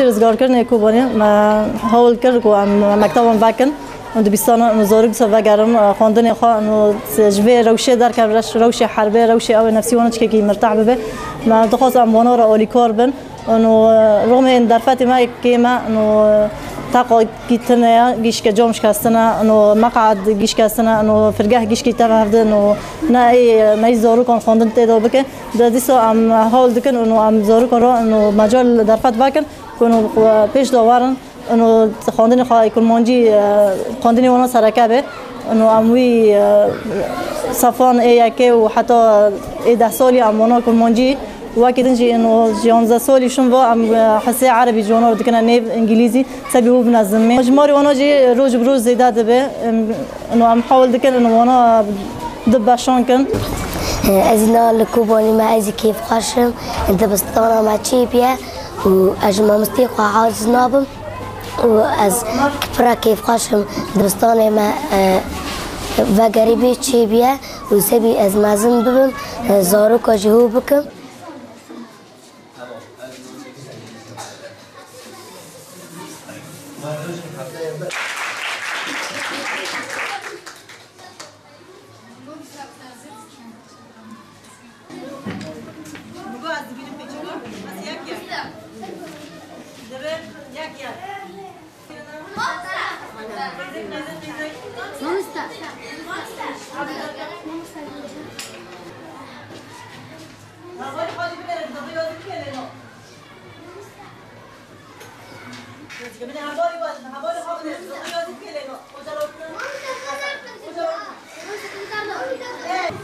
بخشی رزگار کردن کوبانی ما حال کرد که مکتبم بکن و دبستان نزارگ سو وگرم خواندن خان و جوی روشه در کارش روشه حربه روشه او نفسی وانش که مرتاح به ما دخواست اموانا را آلی کار بن و رغم این درفت ما که ما تاقا كيتنا جيش كجومش كاستنا إنه مقعد جيش كاستنا إنه فرجاه جيش كتابة هذا إنه ناي زارو كان خاندن تيدا بكن داديسو عم هول دكن إنه عم زارو كان إنه مجال درفت باكن كانوا بيش دوارن إنه خاندن خا يكون مانجي خاندني وانا سركابه إنه عموي صفان إياكي وحتى 10 سالي عم وانا كل مانجي وقتی نجی انو 11 سالیشون و ام حسی عربی جونا دکنا نیب انگلیسی سبی هو بنظمی مجموعی وانا جی روز بروز زیاد به انو ام حاول دکن انو وانا دبشان کن از اینا لکوبانی ما ازی کیف خشم دبستانا ما چی بیه و از ما مستیق و حاضر نابم و از کپرا کیف خشم دبستانا ما و غریبی چی بیه و سبی از مازن ببم زارو کجهو بکم Hey,